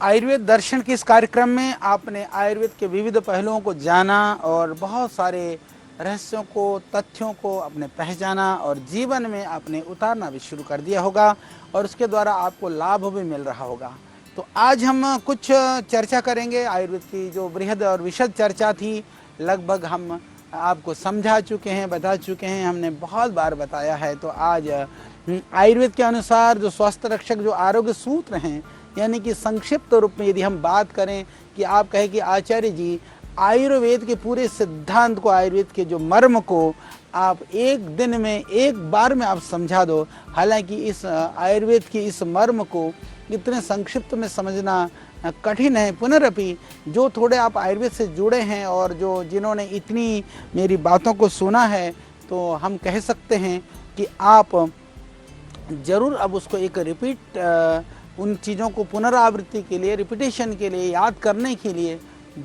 आयुर्वेद दर्शन के इस कार्यक्रम में आपने आयुर्वेद के विविध पहलुओं को जाना और बहुत सारे रहस्यों को, तथ्यों को आपने पहचाना और जीवन में आपने उतारना भी शुरू कर दिया होगा और उसके द्वारा आपको लाभ भी मिल रहा होगा। तो आज हम कुछ चर्चा करेंगे आयुर्वेद की, जो बृहद और विशद चर्चा थी। लगभग हम आपको समझा चुके हैं, बता चुके हैं, हमने बहुत बार बताया है। तो आज आयुर्वेद के अनुसार जो स्वास्थ्य रक्षक जो आरोग्य सूत्र हैं, यानी कि संक्षिप्त रूप में यदि हम बात करें कि आप कहें कि आचार्य जी आयुर्वेद के पूरे सिद्धांत को, आयुर्वेद के जो मर्म को आप एक दिन में, एक बार में आप समझा दो। हालांकि इस आयुर्वेद की इस मर्म को इतने संक्षिप्त में समझना कठिन है। पुनरअपि जो थोड़े आप आयुर्वेद से जुड़े हैं और जो जिन्होंने इतनी मेरी बातों को सुना है, तो हम कह सकते हैं कि आप ज़रूर अब उसको एक उन चीज़ों को पुनरावृत्ति के लिए, रिपीटेशन के लिए, याद करने के लिए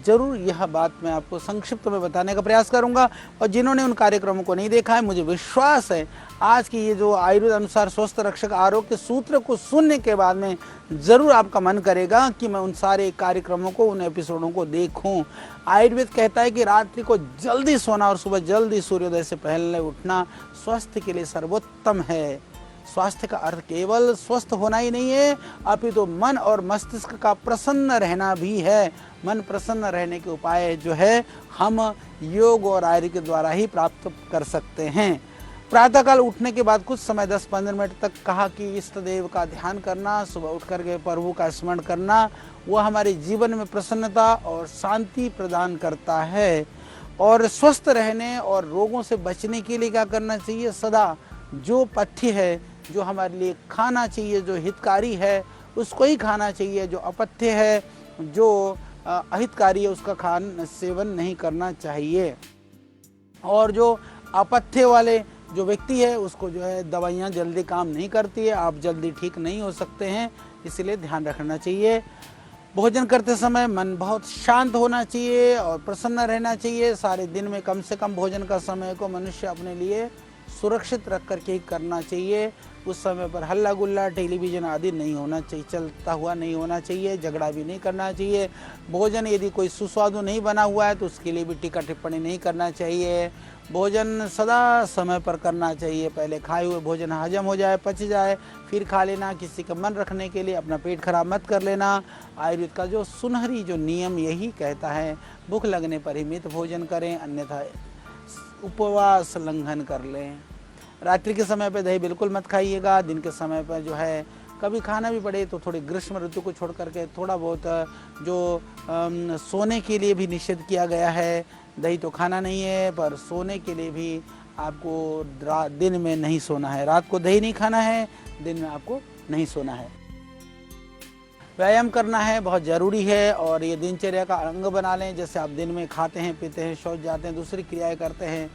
ज़रूर यह बात मैं आपको संक्षिप्त में बताने का प्रयास करूंगा। और जिन्होंने उन कार्यक्रमों को नहीं देखा है, मुझे विश्वास है आज की ये जो आयुर्वेद अनुसार स्वस्थ रक्षक आरोग्य सूत्र को सुनने के बाद में ज़रूर आपका मन करेगा कि मैं उन सारे कार्यक्रमों को, उन एपिसोडों को देखूं। आयुर्वेद कहता है कि रात्रि को जल्दी सोना और सुबह जल्दी सूर्योदय से पहले उठना स्वास्थ्य के लिए सर्वोत्तम है। स्वास्थ्य का अर्थ केवल स्वस्थ होना ही नहीं है, अपितु तो मन और मस्तिष्क का प्रसन्न रहना भी है। मन प्रसन्न रहने के उपाय जो है हम योग और आयुर्वेद के द्वारा ही प्राप्त कर सकते हैं। प्रातःकाल उठने के बाद कुछ समय 10-15 मिनट तक कहा कि इष्ट देव का ध्यान करना, सुबह उठ करके प्रभु का स्मरण करना, वह हमारे जीवन में प्रसन्नता और शांति प्रदान करता है। और स्वस्थ रहने और रोगों से बचने के लिए क्या करना चाहिए? सदा जो पथ्य है, जो हमारे लिए खाना चाहिए, जो हितकारी है उसको ही खाना चाहिए। जो अपथ्य है, जो अहितकारी है, उसका सेवन नहीं करना चाहिए। और जो अपथ्य वाले जो व्यक्ति है, उसको जो है दवाइयाँ जल्दी काम नहीं करती है, आप जल्दी ठीक नहीं हो सकते हैं, इसलिए ध्यान रखना चाहिए। भोजन करते समय मन बहुत शांत होना चाहिए और प्रसन्न रहना चाहिए। सारे दिन में कम से कम भोजन का समय को मनुष्य अपने लिए सुरक्षित रख करके ही करना चाहिए। उस समय पर हल्ला गुल्ला, टेलीविज़न आदि नहीं होना चाहिए, चलता हुआ नहीं होना चाहिए, झगड़ा भी नहीं करना चाहिए। भोजन यदि कोई सुस्वादु नहीं बना हुआ है तो उसके लिए भी टीका टिप्पणी नहीं करना चाहिए। भोजन सदा समय पर करना चाहिए। पहले खाए हुए भोजन हजम हो जाए, पच जाए, फिर खा लेना। किसी का मन रखने के लिए अपना पेट खराब मत कर लेना। आयुर्वेद का जो सुनहरी जो नियम यही कहता है, भूख लगने पर ही मित भोजन करें, अन्यथा उपवास लंघन कर लें। रात्रि के समय पर दही बिल्कुल मत खाइएगा। दिन के समय पर जो है कभी खाना भी पड़े तो थोड़ी ग्रीष्म ऋतु को छोड़ करके थोड़ा बहुत जो सोने के लिए भी निषेध किया गया है। दही तो खाना नहीं है, पर सोने के लिए भी आपको दिन में नहीं सोना है। रात को दही नहीं खाना है, दिन में आपको नहीं सोना है। व्यायाम करना है, बहुत ज़रूरी है और ये दिनचर्या का अंग बना लें। जैसे आप दिन में खाते हैं, पीते हैं, शौच जाते हैं, दूसरी क्रियाएं करते हैं,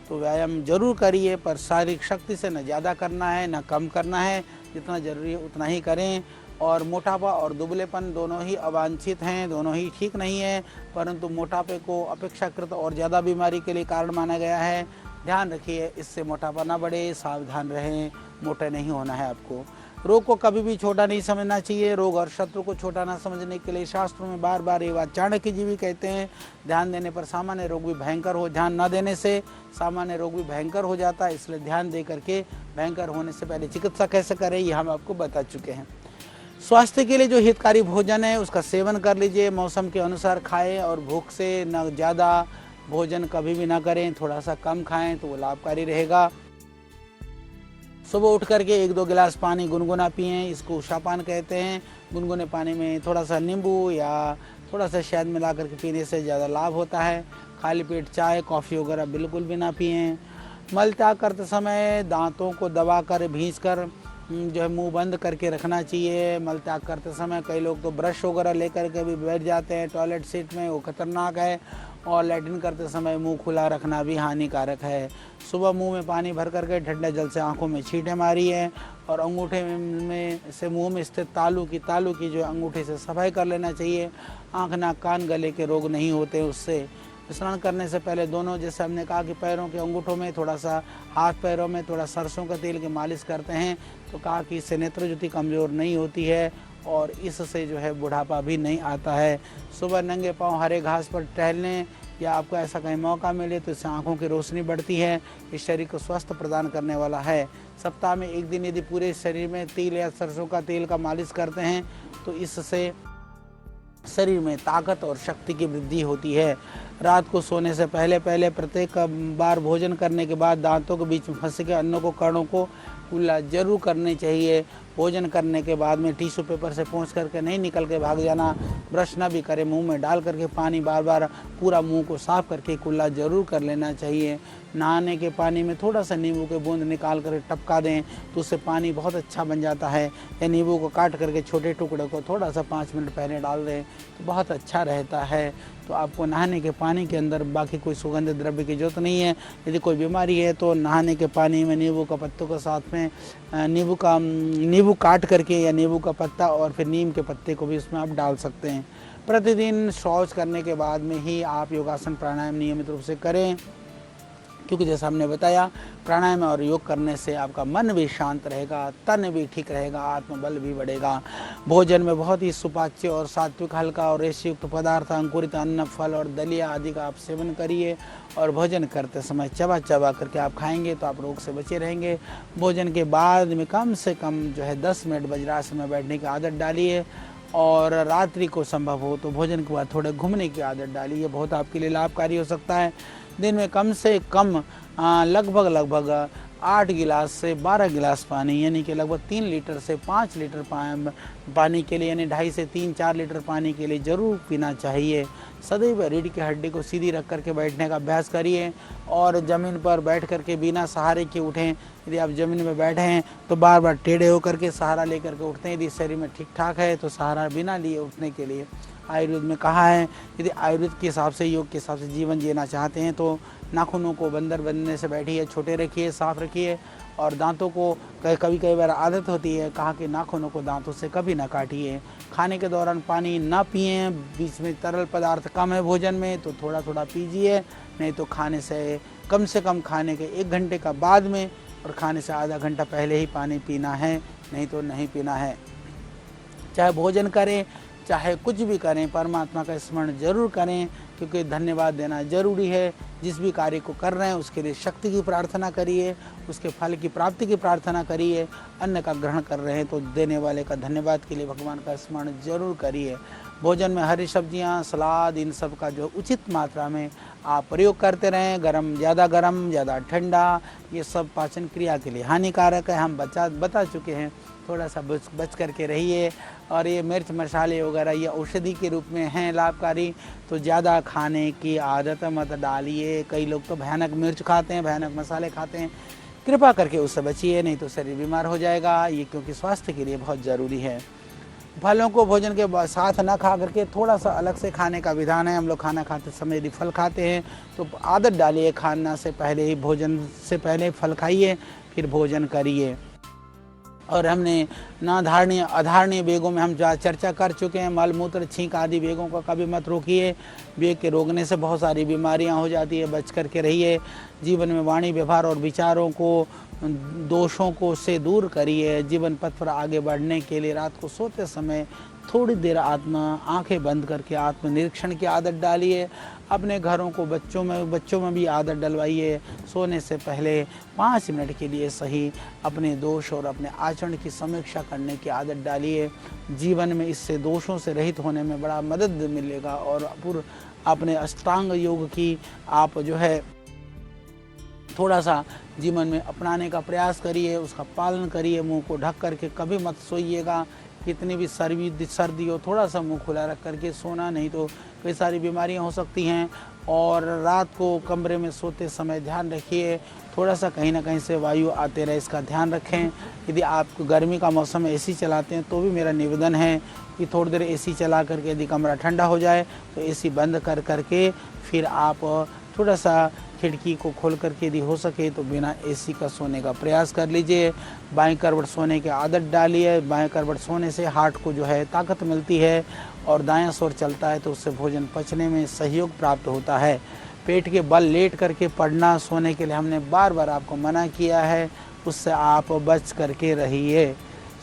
तो व्यायाम जरूर करिए, पर शारीरिक शक्ति से न ज़्यादा करना है न कम करना है। जितना ज़रूरी है उतना ही करें। और मोटापा और दुबलेपन दोनों ही अवांछित हैं, दोनों ही ठीक नहीं है, परंतु मोटापे को अपेक्षाकृत और ज़्यादा बीमारी के लिए कारण माना गया है। ध्यान रखिए इससे मोटापा ना बढ़े, सावधान रहें, मोटे नहीं होना है आपको। रोग को कभी भी छोटा नहीं समझना चाहिए। रोग और शत्रु को छोटा ना समझने के लिए शास्त्रों में बार बार ये बात चाणक्य जी भी कहते हैं। ध्यान देने पर सामान्य रोग भी भयंकर हो, ध्यान न देने से सामान्य रोग भी भयंकर हो जाता है। इसलिए ध्यान दे करके भयंकर होने से पहले चिकित्सा कैसे करें ये हम आपको बता चुके हैं। स्वास्थ्य के लिए जो हितकारी भोजन है उसका सेवन कर लीजिए, मौसम के अनुसार खाएं और भूख से न ज़्यादा भोजन कभी भी ना करें, थोड़ा सा कम खाएं तो वो लाभकारी रहेगा। सुबह उठ करके 1-2 गिलास पानी गुनगुना पिएं, इसको उषापान कहते हैं। गुनगुने पानी में थोड़ा सा नींबू या थोड़ा सा शहद मिला करके पीने से ज़्यादा लाभ होता है। खाली पेट चाय, कॉफ़ी वगैरह बिल्कुल भी ना पिएं। मल त्याग करते समय दांतों को दबा कर, भींच कर जो है मुंह बंद करके रखना चाहिए। मल त्याग करते समय कई लोग तो ब्रश वगैरह लेकर के भी बैठ जाते हैं टॉयलेट सीट में, वो खतरनाक है। और लैट्रिन करते समय मुंह खुला रखना भी हानिकारक है। सुबह मुंह में पानी भर करके ठंडे जल से आंखों में छींटे मारी है और अंगूठे में से मुंह में स्थित तालू की जो अंगूठे से सफाई कर लेना चाहिए। आँख, नाक, कान, गले के रोग नहीं होते उससे। स्नान करने से पहले दोनों, जैसे हमने कहा कि पैरों के अंगूठों में थोड़ा सा, हाथ पैरों में थोड़ा सरसों का तेल की मालिश करते हैं, तो कहा कि इससे नेत्र ज्योति कमज़ोर नहीं होती है और इससे जो है बुढ़ापा भी नहीं आता है। सुबह नंगे पाँव हरे घास पर टहलने या आपको ऐसा कहीं मौका मिले तो इससे आँखों की रोशनी बढ़ती है। इस शरीर को स्वस्थ प्रदान करने वाला है। सप्ताह में एक दिन यदि पूरे शरीर में तिल या सरसों का तेल का मालिश करते हैं तो इससे शरीर में ताकत और शक्ति की वृद्धि होती है। रात को सोने से पहले प्रत्येक बार भोजन करने के बाद दांतों के बीच में फंसे के अन्नों को कणों को कुल्ला जरूर करनी चाहिए। भोजन करने के बाद में टिश्यू पेपर से पोंछ करके नहीं निकल के भाग जाना। ब्रश ना भी करें, मुंह में डाल करके पानी बार बार पूरा मुंह को साफ करके कुल्ला जरूर कर लेना चाहिए। नहाने के पानी में थोड़ा सा नींबू के बूंद निकाल कर टपका दें तो उससे पानी बहुत अच्छा बन जाता है। या नींबू को काट करके छोटे टुकड़े को थोड़ा सा 5 मिनट पहले डाल दें तो बहुत अच्छा रहता है। तो आपको नहाने के पानी के अंदर बाकी कोई सुगंधित द्रव्य की जरूरत नहीं है। यदि कोई बीमारी है तो नहाने के पानी में नींबू का पत्तों के साथ में नींबू काट करके या नींबू का पत्ता और फिर नीम के पत्ते को भी उसमें आप डाल सकते हैं। प्रतिदिन शौच करने के बाद में ही आप योगासन प्राणायाम नियमित रूप से करें, क्योंकि जैसा हमने बताया प्राणायाम और योग करने से आपका मन भी शांत रहेगा, तन भी ठीक रहेगा, आत्मबल भी बढ़ेगा। भोजन में बहुत ही सुपाच्य और सात्विक, हल्का और रेशयुक्त पदार्थ, अंकुरित अन्न, फल और दलिया आदि का आप सेवन करिए और भोजन करते समय चबा चबा करके आप खाएंगे तो आप रोग से बचे रहेंगे। भोजन के बाद में कम से कम जो है 10 मिनट वज्रासन में बैठने की आदत डालिए और रात्रि को संभव हो तो भोजन के बाद थोड़े घूमने की आदत डालिए। ये बहुत आपके लिए लाभकारी हो सकता है। दिन में कम से कम लगभग 8 गिलास से 12 गिलास पानी, यानी कि लगभग 3 लीटर से 5 लीटर पानी के लिए, यानी 2.5 से 3-4 लीटर पानी के लिए ज़रूर पीना चाहिए। सदैव रीढ़ की हड्डी को सीधी रख करके बैठने का अभ्यास करिए और ज़मीन पर बैठ करके बिना सहारे के उठें। यदि आप ज़मीन में बैठे हैं तो बार बार टेढ़े होकर के सहारा लेकर के उठते हैं। यदि शरीर में ठीक ठाक है तो सहारा बिना लिए उठने के लिए आयुर्वेद में कहा है। यदि आयुर्वेद के हिसाब से, योग के हिसाब से जीवन जीना चाहते हैं तो नाखूनों को बंदर बनने से बैठिए, छोटे रखिए, साफ रखिए और दांतों को कई बार आदत होती है कहा कि नाखूनों को दांतों से कभी ना काटिए। खाने के दौरान पानी ना पिए, बीच में तरल पदार्थ कम है भोजन में तो थोड़ा थोड़ा पीजिए, नहीं तो खाने से कम खाने के 1 घंटे का बाद में और खाने से आधा घंटा पहले ही पानी पीना है, नहीं तो नहीं पीना है। चाहे भोजन करें चाहे कुछ भी करें, परमात्मा का स्मरण जरूर करें, क्योंकि धन्यवाद देना जरूरी है। जिस भी कार्य को कर रहे हैं उसके लिए शक्ति की प्रार्थना करिए, उसके फल की प्राप्ति की प्रार्थना करिए। अन्न का ग्रहण कर रहे हैं तो देने वाले का धन्यवाद के लिए भगवान का स्मरण जरूर करिए। भोजन में हरी सब्जियां, सलाद, इन सब का जो उचित मात्रा में आप प्रयोग करते रहें। गरम, ज़्यादा ठंडा, ये सब पाचन क्रिया के लिए हानिकारक है, हम बता चुके हैं। थोड़ा सा बच करके रहिए। और ये मिर्च मसाले वगैरह ये औषधि के रूप में हैं लाभकारी, तो ज़्यादा खाने की आदत मत डालिए। कई लोग तो भयानक मिर्च खाते हैं, भयानक मसाले खाते हैं, कृपा करके उससे बचिए, नहीं तो शरीर बीमार हो जाएगा। ये क्योंकि स्वास्थ्य के लिए बहुत ज़रूरी है। फलों को भोजन के साथ ना खा करके थोड़ा सा अलग से खाने का विधान है। हम लोग खाना खाते समय यदि फल खाते हैं तो आदत डालिए, खाना से पहले ही, भोजन से पहले फल खाइए फिर भोजन करिए। और हमने नाधारणीय अधारणीय वेगों में हम चर्चा कर चुके हैं। मल मूत्र छींक आदि वेगों का कभी मत रोकिए। वेग के रोकने से बहुत सारी बीमारियां हो जाती है, बच करके रहिए। जीवन में वाणी, व्यवहार और विचारों को, दोषों को से दूर करिए। जीवन पथ पर आगे बढ़ने के लिए रात को सोते समय थोड़ी देर आंखें बंद करके आत्मनिरीक्षण की आदत डालिए। अपने घरों को बच्चों में भी आदत डलवाइए। सोने से पहले 5 मिनट के लिए सही अपने दोष और अपने आचरण की समीक्षा करने की आदत डालिए। जीवन में इससे दोषों से रहित होने में बड़ा मदद मिलेगा और अपने अष्टांग योग की आप जो है थोड़ा सा जीवन में अपनाने का प्रयास करिए, उसका पालन करिए। मुंह को ढक करके कभी मत सोइएगा। कितनी भी सर्दी हो थोड़ा सा मुंह खुला रख करके सोना, नहीं तो कई सारी बीमारियां हो सकती हैं। और रात को कमरे में सोते समय ध्यान रखिए थोड़ा सा कहीं ना कहीं से वायु आते रहे, इसका ध्यान रखें। यदि आप गर्मी का मौसम में एसी चलाते हैं तो भी मेरा निवेदन है कि थोड़ी देर एसी चला करके यदि कमरा ठंडा हो जाए तो एसी बंद कर करके फिर आप थोड़ा सा खिड़की को खोल करके यदि हो सके तो बिना एसी का सोने का प्रयास कर लीजिए। बाएं करवट सोने की आदत डालिए। बाएं करवट सोने से हार्ट को जो है ताकत मिलती है और दायां सोर चलता है तो उससे भोजन पचने में सहयोग प्राप्त होता है। पेट के बल लेट करके पड़ना सोने के लिए हमने बार बार आपको मना किया है, उससे आप बच करके रहिए।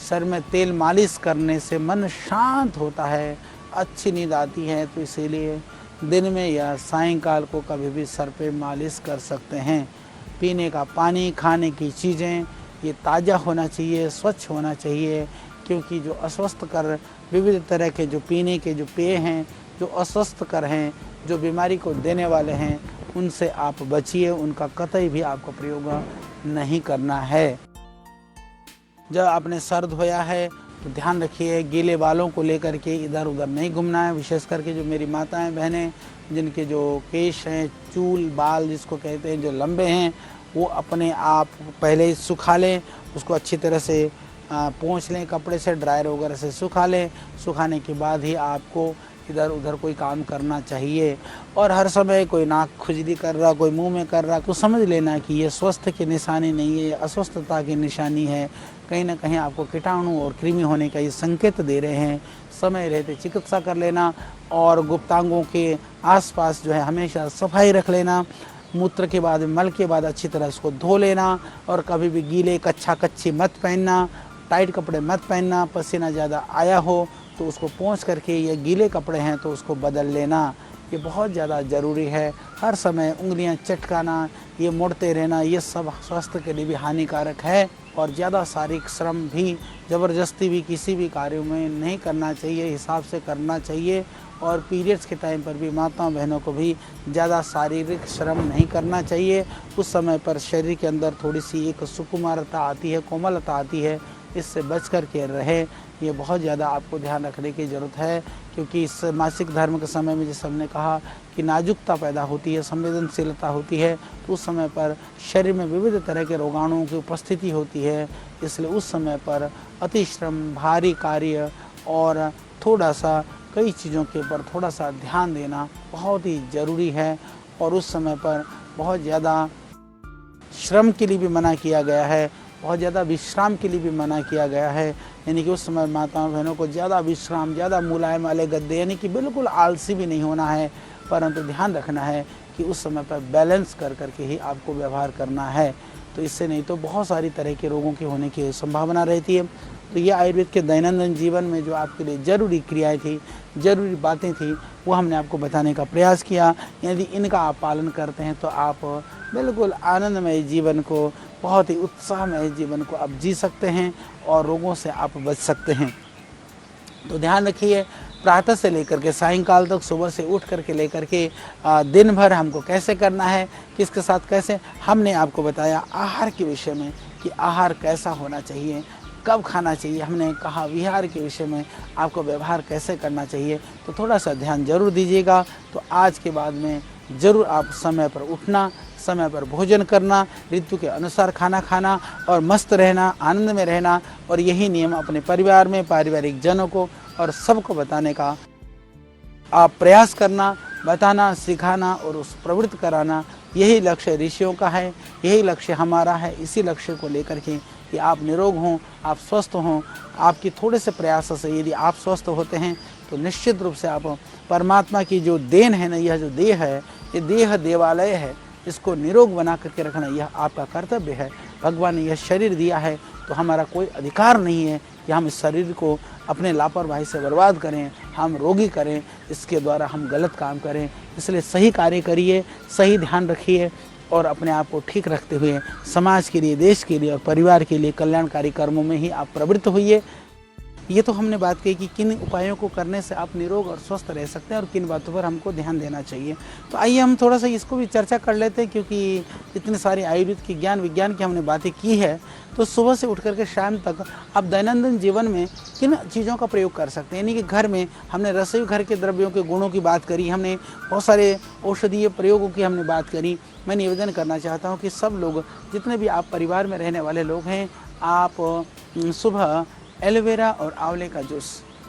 सर में तेल मालिश करने से मन शांत होता है, अच्छी नींद आती है। तो इसीलिए दिन में या सायंकाल को कभी भी सर पे मालिश कर सकते हैं। पीने का पानी, खाने की चीज़ें ये ताज़ा होना चाहिए, स्वच्छ होना चाहिए, क्योंकि जो अस्वस्थकर विविध तरह के जो पीने के जो पेय हैं, जो अस्वस्थकर हैं, जो बीमारी को देने वाले हैं, उनसे आप बचिए, उनका कतई भी आपको प्रयोग नहीं करना है। जब आपने सर धोया है तो ध्यान रखिए गीले बालों को लेकर के इधर उधर नहीं घूमना है। विशेष करके जो मेरी माताएं बहनें जिनके जो केश हैं, चूल बाल जिसको कहते हैं, जो लंबे हैं, वो अपने आप पहले ही सुखा लें, उसको अच्छी तरह से पोंछ लें, कपड़े से ड्रायर वगैरह से सुखा लें। सुखाने के बाद ही आपको इधर उधर कोई काम करना चाहिए। और हर समय कोई नाक खुजली कर रहा, कोई मुंह में कर रहा, तो समझ लेना कि ये स्वस्थ की निशानी नहीं है, ये अस्वस्थता की निशानी है। कहीं ना कहीं आपको कीटाणु और कृमि होने का ये संकेत दे रहे हैं। समय रहते चिकित्सा कर लेना और गुप्तांगों के आसपास जो है हमेशा सफाई रख लेना। मूत्र के बाद, मल के बाद अच्छी तरह उसको धो लेना और कभी भी गीले कच्छी मत पहनना, टाइट कपड़े मत पहनना। पसीना ज़्यादा आया हो तो उसको पोंछ करके, या गीले कपड़े हैं तो उसको बदल लेना, ये बहुत ज़्यादा ज़रूरी है। हर समय उंगलियां चटकाना, ये मुड़ते रहना, ये सब स्वास्थ्य के लिए भी हानिकारक है। और ज़्यादा शारीरिक श्रम भी, ज़बरदस्ती भी किसी भी कार्यों में नहीं करना चाहिए, हिसाब से करना चाहिए। और पीरियड्स के टाइम पर भी माताओं बहनों को भी ज़्यादा शारीरिक श्रम नहीं करना चाहिए। उस समय पर शरीर के अंदर थोड़ी सी एक सुकुमारता आती है, कोमलता आती है, इससे बच कर के रहे। ये बहुत ज़्यादा आपको ध्यान रखने की ज़रूरत है, क्योंकि इस मासिक धर्म के समय में जैसे हमने कहा कि नाजुकता पैदा होती है, संवेदनशीलता होती है, तो उस समय पर शरीर में विविध तरह के रोगाणुओं की उपस्थिति होती है। इसलिए उस समय पर अतिश्रम, भारी कार्य और थोड़ा सा कई चीज़ों के ऊपर थोड़ा सा ध्यान देना बहुत ही ज़रूरी है। और उस समय पर बहुत ज़्यादा श्रम के लिए भी मना किया गया है, बहुत ज़्यादा विश्राम के लिए भी मना किया गया है। यानी कि उस समय माताओं बहनों को ज़्यादा विश्राम, ज़्यादा मुलायम वाले गद्दे, यानी कि बिल्कुल आलसी भी नहीं होना है, परंतु ध्यान रखना है कि उस समय पर बैलेंस कर करके ही आपको व्यवहार करना है। तो इससे नहीं तो बहुत सारी तरह के रोगों के होने की संभावना रहती है। तो ये आयुर्वेद के दैनंदिन जीवन में जो आपके लिए ज़रूरी क्रियाएँ थी, ज़रूरी बातें थी, वो हमने आपको बताने का प्रयास किया। यदि इनका आप पालन करते हैं तो आप बिल्कुल आनंदमय जीवन को, बहुत ही उत्साहमय जीवन को आप जी सकते हैं और रोगों से आप बच सकते हैं। तो ध्यान रखिए, प्रातः से लेकर के सायंकाल तक, सुबह से उठ करके लेकर के दिन भर हमको कैसे करना है, किसके साथ कैसे, हमने आपको बताया आहार के विषय में कि आहार कैसा होना चाहिए, कब खाना चाहिए। हमने कहा विहार के विषय में आपको व्यवहार कैसे करना चाहिए। तो थोड़ा सा ध्यान जरूर दीजिएगा। तो आज के बाद में ज़रूर आप समय पर उठना, समय पर भोजन करना, ऋतु के अनुसार खाना खाना और मस्त रहना, आनंद में रहना। और यही नियम अपने परिवार में, पारिवारिक जनों को और सबको बताने का आप प्रयास करना, बताना, सिखाना और उस प्रवृत्त कराना। यही लक्ष्य ऋषियों का है, यही लक्ष्य हमारा है। इसी लक्ष्य को लेकर के कि आप निरोग हों, आप स्वस्थ हों। आपकी थोड़े से प्रयासों से यदि आप स्वस्थ होते हैं तो निश्चित रूप से आप परमात्मा की जो देन है ना, यह जो देह है, ये देह देवालय है, इसको निरोग बना करके रखना यह आपका कर्तव्य है। भगवान ने यह शरीर दिया है तो हमारा कोई अधिकार नहीं है कि हम इस शरीर को अपने लापरवाही से बर्बाद करें, हम रोगी करें, इसके द्वारा हम गलत काम करें। इसलिए सही कार्य करिए, सही ध्यान रखिए और अपने आप को ठीक रखते हुए समाज के लिए, देश के लिए और परिवार के लिए कल्याणकारी कर्मों में ही आप प्रवृत्त होइए। ये तो हमने बात कही कि किन उपायों को करने से आप निरोग और स्वस्थ रह सकते हैं और किन बातों पर हमको ध्यान देना चाहिए। तो आइए हम थोड़ा सा इसको भी चर्चा कर लेते हैं, क्योंकि इतने सारे आयुर्वेद की ज्ञान विज्ञान की हमने बातें की है। तो सुबह से उठ करके शाम तक आप दैनंदिन जीवन में किन चीज़ों का प्रयोग कर सकते हैं। यानी कि घर में हमने रसोई घर के द्रव्यों के गुणों की बात करी, हमने बहुत सारे औषधीय प्रयोगों की हमने बात करी। मैं निवेदन करना चाहता हूँ कि सब लोग, जितने भी आप परिवार में रहने वाले लोग हैं, आप सुबह एलोवेरा और आंवले का जूस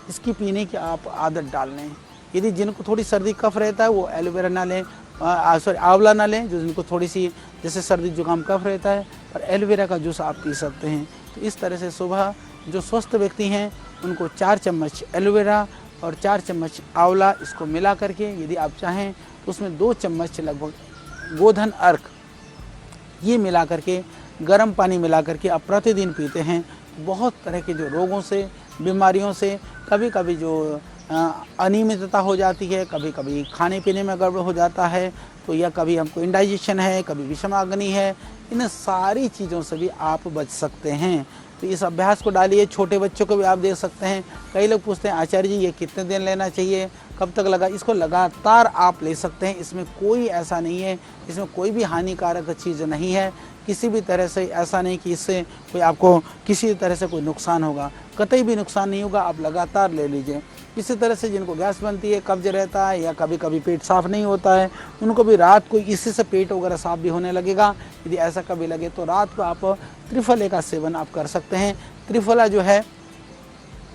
इसकी पीने की आप आदत डाल लें। यदि जिनको थोड़ी सर्दी कफ रहता है वो एलोवेरा ना लें, आंवला ना लें। जो जिनको थोड़ी सी जैसे सर्दी जुकाम कफ रहता है, और एलोवेरा का जूस आप पी सकते हैं। तो इस तरह से सुबह जो स्वस्थ व्यक्ति हैं उनको 4 चम्मच एलोवेरा और 4 चम्मच आंवला इसको मिला करके, यदि आप चाहें तो उसमें 2 चम्मच लगभग गोधन अर्क ये मिला करके, गर्म पानी मिला करके आप प्रतिदिन पीते हैं बहुत तरह के जो रोगों से, बीमारियों से, कभी कभी जो अनियमितता हो जाती है, कभी कभी खाने पीने में गड़बड़ हो जाता है, तो या कभी हमको इंडाइजेशन है, कभी विषमाग्नि है, इन सारी चीज़ों से भी आप बच सकते हैं। तो इस अभ्यास को डालिए, छोटे बच्चों को भी आप दे सकते हैं। कई लोग पूछते हैं आचार्य जी ये कितने दिन लेना चाहिए, कब तक लगा? इसको लगातार आप ले सकते हैं, इसमें कोई ऐसा नहीं है, इसमें कोई भी हानिकारक चीज़ नहीं है, किसी भी तरह से ऐसा नहीं कि इससे कोई आपको किसी तरह से कोई नुकसान होगा, कतई भी नुकसान नहीं होगा। आप लगातार ले लीजिए। इसी तरह से जिनको गैस बनती है, कब्ज रहता है, या कभी कभी पेट साफ़ नहीं होता है, उनको भी रात को इसी से पेट वगैरह साफ़ भी होने लगेगा। यदि ऐसा कभी लगे तो रात को आप त्रिफले का सेवन आप कर सकते हैं। त्रिफला जो है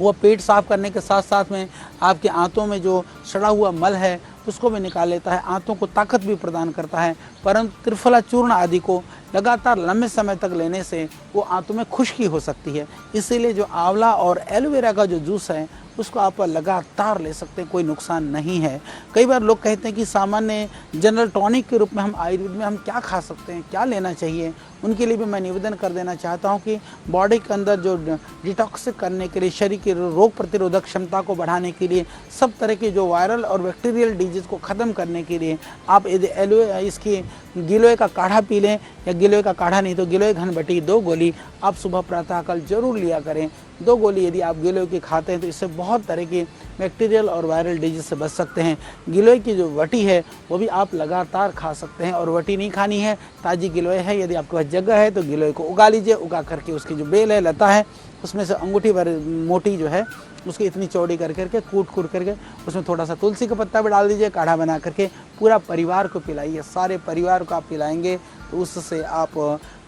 वो पेट साफ़ करने के साथ साथ में आपके आंतों में जो सड़ा हुआ मल है उसको भी निकाल लेता है, आंतों को ताकत भी प्रदान करता है। परंतु त्रिफला चूर्ण आदि को लगातार लंबे समय तक लेने से वो आंतों में खुश्की हो सकती है। इसीलिए जो आंवला और एलोवेरा का जो जूस है उसको आप लगातार ले सकते हैं, कोई नुकसान नहीं है। कई बार लोग कहते हैं कि सामान्य जनरल टॉनिक के रूप में हम आयुर्वेद में हम क्या खा सकते हैं, क्या लेना चाहिए, उनके लिए भी मैं निवेदन कर देना चाहता हूं कि बॉडी के अंदर जो डिटॉक्सिक करने के लिए, शरीर की रोग प्रतिरोधक क्षमता को बढ़ाने के लिए, सब तरह के जो वायरल और बैक्टीरियल डिजीज़ को ख़त्म करने के लिए आप इसकी गिलोय का काढ़ा पी लें, या गिलोय का काढ़ा नहीं तो गिलोय घनबटी 2 गोली आप सुबह प्रातःकाल जरूर लिया करें। 2 गोली यदि आप गिलोय की खाते हैं तो इससे बहुत तरह की बैक्टीरियल और वायरल डिजीज से बच सकते हैं। गिलोय की जो वटी है वो भी आप लगातार खा सकते हैं, और वटी नहीं खानी है, ताज़ी गिलोय है, यदि आपके पास जगह है तो गिलोय को उगा लीजिए, उगा करके उसकी जो बेल है, लता है, उसमें से अंगूठी भर मोटी जो है उसकी इतनी चौड़ी कर करके कूट करके उसमें थोड़ा सा तुलसी का पत्ता भी डाल दीजिए, काढ़ा बना करके पूरा परिवार को पिलाइए। सारे परिवार को आप पिलाएंगे तो उससे आप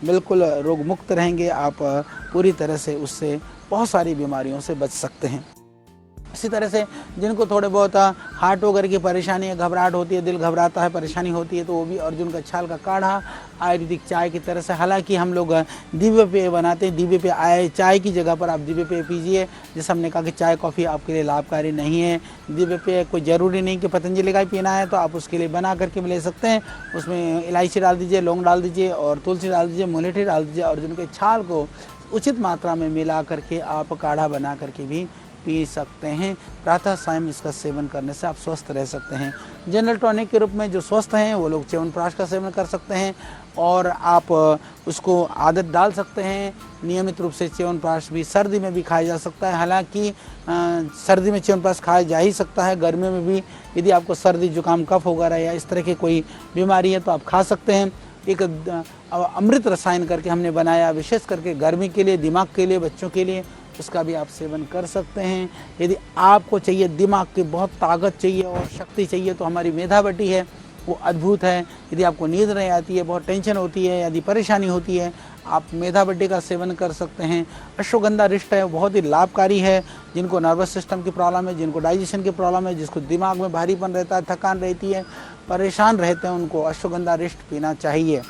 बिल्कुल रोग मुक्त रहेंगे, आप पूरी तरह से उससे बहुत सारी बीमारियों से बच सकते हैं। इसी तरह से जिनको थोड़े बहुत हार्ट वगैरह की परेशानी है, घबराहट होती है, दिल घबराता है, परेशानी होती है, तो वो भी अर्जुन का छाल का काढ़ा आयुर्वेदिक चाय की तरह से, हालांकि हम लोग दिव्य पेय बनाते हैं, दिव्य पेय चाय की जगह पर आप दिव्य पेय पीजिए। जैसे हमने कहा कि चाय कॉफ़ी आपके लिए लाभकारी नहीं है, दिव्य पेय कोई ज़रूरी नहीं कि पतंजलि का ही पीना है, तो आप उसके लिए बना करके ले सकते हैं। उसमें इलायची डाल दीजिए, लौंग डाल दीजिए और तुलसी डाल दीजिए, मुलेठी डाल दीजिए, अर्जुन के छाल को उचित मात्रा में मिला करके आप काढ़ा बना करके भी पी सकते हैं। प्रातः सायं इसका सेवन करने से आप स्वस्थ रह सकते हैं। जनरल टॉनिक के रूप में जो स्वस्थ हैं वो लोग च्यवनप्राश का सेवन कर सकते हैं, और आप उसको आदत डाल सकते हैं। नियमित रूप से च्यवनप्राश भी सर्दी में भी खाया जा सकता है। हालांकि सर्दी में च्यवनप्राश खाया जा ही सकता है, गर्मी में भी यदि आपको सर्दी जुकाम कफ वगैरह या इस तरह की कोई बीमारी है तो आप खा सकते हैं। एक अमृत रसायन करके हमने बनाया विशेष करके गर्मी के लिए, दिमाग के लिए, बच्चों के लिए, उसका भी आप सेवन कर सकते हैं। यदि आपको चाहिए दिमाग की बहुत ताकत चाहिए और शक्ति चाहिए तो हमारी मेधावटी है, वो अद्भुत है। यदि आपको नींद नहीं आती है, बहुत टेंशन होती है, यदि परेशानी होती है, आप मेधावटी का सेवन कर सकते हैं। अश्वगंधा रिष्ट है, बहुत ही लाभकारी है। जिनको नर्वस सिस्टम की प्रॉब्लम है, जिनको डाइजेशन की प्रॉब्लम है, जिसको दिमाग में भारीपन रहता है, थकान रहती है, परेशान रहते हैं, उनको अश्वगंधा रिष्ट पीना चाहिए।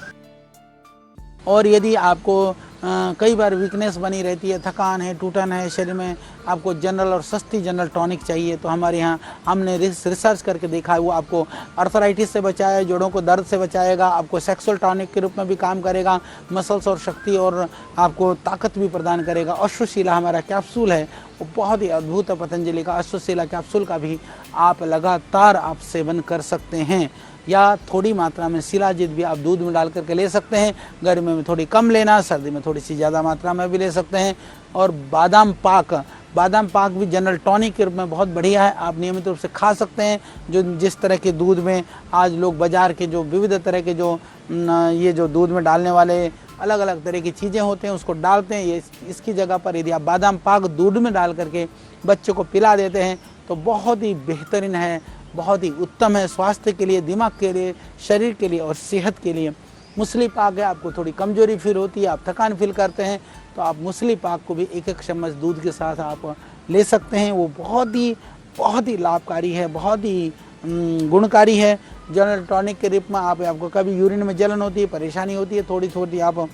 और यदि आपको कई बार वीकनेस बनी रहती है, थकान है, टूटन है शरीर में, आपको जनरल और सस्ती जनरल टॉनिक चाहिए, तो हमारे यहाँ हमने रिसर्च करके देखा है, वो आपको अर्थराइटिस से बचाए, जोड़ों को दर्द से बचाएगा, आपको सेक्सुअल टॉनिक के रूप में भी काम करेगा, मसल्स और शक्ति और आपको ताकत भी प्रदान करेगा। अश्वशिला हमारा कैप्सूल है, वो बहुत ही अद्भुत है, पतंजलि का अश्वशिला कैप्सूल का भी आप लगातार आप सेवन कर सकते हैं। या थोड़ी मात्रा में शिलाजीत भी आप दूध में डाल करके ले सकते हैं। गर्मी में थोड़ी कम लेना, सर्दी में थोड़ी सी ज़्यादा मात्रा में भी ले सकते हैं। और बादाम पाक भी जनरल टॉनिक के रूप में बहुत बढ़िया है, आप नियमित रूप से खा सकते हैं। जो जिस तरह के दूध में आज लोग बाज़ार के जो विविध तरह के जो ये जो दूध में डालने वाले अलग अलग तरह की चीज़ें होते हैं उसको डालते हैं, ये इसकी जगह पर यदि आप बादाम पाक दूध में डाल करके बच्चों को पिला देते हैं तो बहुत ही बेहतरीन है, बहुत ही उत्तम है, स्वास्थ्य के लिए, दिमाग के लिए, शरीर के लिए और सेहत के लिए। मूसली पाक है, आपको थोड़ी कमजोरी फील होती है, आप थकान फील करते हैं, तो आप मूसली पाक को भी 1-1 चम्मच दूध के साथ आप ले सकते हैं। वो बहुत ही लाभकारी है, बहुत ही गुणकारी है। जनरल टॉनिक के रूप में आपको कभी यूरिन में जलन होती है, परेशानी होती है, थोड़ी थोड़ी आप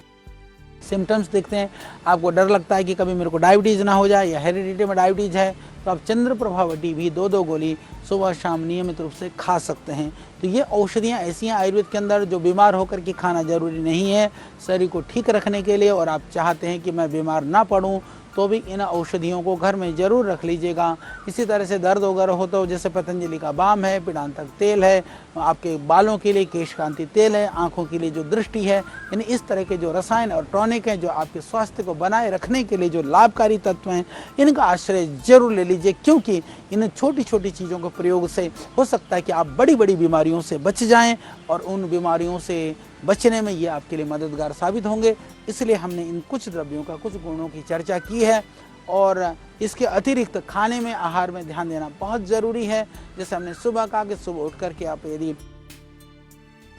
सिम्टम्स देखते हैं, आपको डर लगता है कि कभी मेरे को डायबिटीज़ ना हो जाए या हेरिडिटी में डायबिटीज़ है, तो आप चंद्रप्रभावटी भी 2-2 गोली सुबह शाम नियमित रूप से खा सकते हैं। तो ये औषधियाँ ऐसी हैं आयुर्वेद के अंदर जो बीमार होकर के खाना जरूरी नहीं है, शरीर को ठीक रखने के लिए, और आप चाहते हैं कि मैं बीमार ना पड़ूं तो भी इन औषधियों को घर में ज़रूर रख लीजिएगा। इसी तरह से दर्द वगैरह होता हो, जैसे पतंजलि का बाम है, पिंडांतक तेल है, आपके बालों के लिए केश कांति तेल है, आँखों के लिए जो दृष्टि है, यानी इस तरह के जो रसायन और टॉनिक हैं जो आपके स्वास्थ्य को बनाए रखने के लिए जो लाभकारी तत्व हैं, इनका आश्रय जरूर ले लीजिए, क्योंकि इन छोटी छोटी चीज़ों के प्रयोग से हो सकता है कि आप बड़ी बड़ी बीमारियों से बच जाएं और उन बीमारियों से बचने में ये आपके लिए मददगार साबित होंगे। इसलिए हमने इन कुछ द्रव्यों का, कुछ गुणों की चर्चा की है और इसके अतिरिक्त खाने में, आहार में ध्यान देना बहुत ज़रूरी है। जैसे हमने सुबह कहा कि सुबह उठ करके आप यदि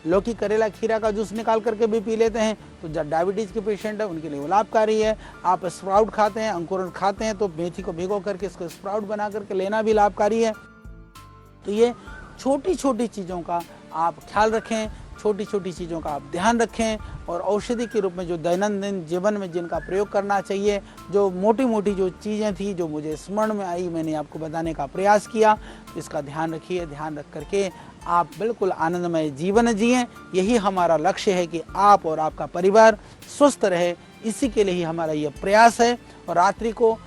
लौकी, करेला, खीरा का जूस निकाल करके भी पी लेते हैं तो जब डायबिटीज़ के पेशेंट है उनके लिए वो लाभकारी है। आप स्प्राउट खाते हैं, अंकुरन खाते हैं, तो मेथी को भिगो करके इसको स्प्राउट बना करके लेना भी लाभकारी है। तो ये छोटी छोटी चीज़ों का आप ख्याल रखें, छोटी छोटी चीज़ों का आप ध्यान रखें और औषधि के रूप में जो दैनंदिन जीवन में जिनका प्रयोग करना चाहिए, जो मोटी मोटी जो चीज़ें थी जो मुझे स्मरण में आई, मैंने आपको बताने का प्रयास किया। इसका ध्यान रखिए, ध्यान रख करके आप बिल्कुल आनंदमय जीवन जिएं। यही हमारा लक्ष्य है कि आप और आपका परिवार स्वस्थ रहे, इसी के लिए ही हमारा ये प्रयास है। और रात्रि को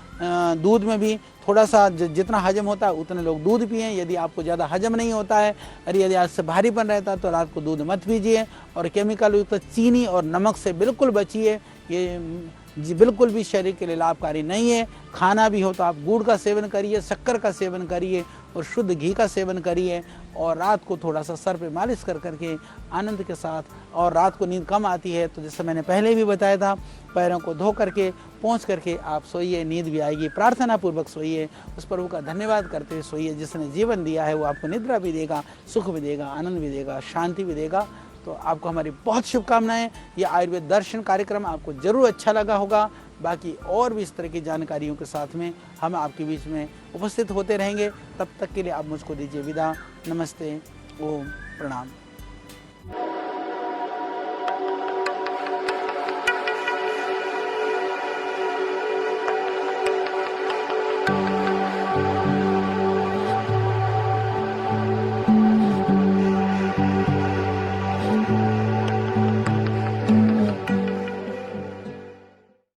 दूध में भी थोड़ा सा जितना हजम होता है उतने लोग दूध पिएं। यदि आपको ज़्यादा हजम नहीं होता है और यदि आपसे भारीपन रहता है तो रात को दूध मत पीजिए। और केमिकल युक्त चीनी और नमक से बिल्कुल बचिए, ये बिल्कुल भी शरीर के लिए लाभकारी नहीं है। खाना भी हो तो आप गुड़ का सेवन करिए, शक्कर का सेवन करिए और शुद्ध घी का सेवन करिए। और रात को थोड़ा सा सर पे मालिश कर करके आनंद के साथ, और रात को नींद कम आती है तो जैसे मैंने पहले भी बताया था, पैरों को धो करके पहुँच करके आप सोइए, नींद भी आएगी। प्रार्थना पूर्वक सोइए, उस प्रभु का धन्यवाद करते हुए सोइए जिसने जीवन दिया है। वो आपको निद्रा भी देगा, सुख भी देगा, आनंद भी देगा, शांति भी देगा। तो आपको हमारी बहुत शुभकामनाएं। ये आयुर्वेद दर्शन कार्यक्रम आपको ज़रूर अच्छा लगा होगा। बाकी और भी इस तरह की जानकारियों के साथ में हम आपके बीच में उपस्थित होते रहेंगे। तब तक के लिए आप मुझको दीजिए विदा। नमस्ते, ओम, प्रणाम।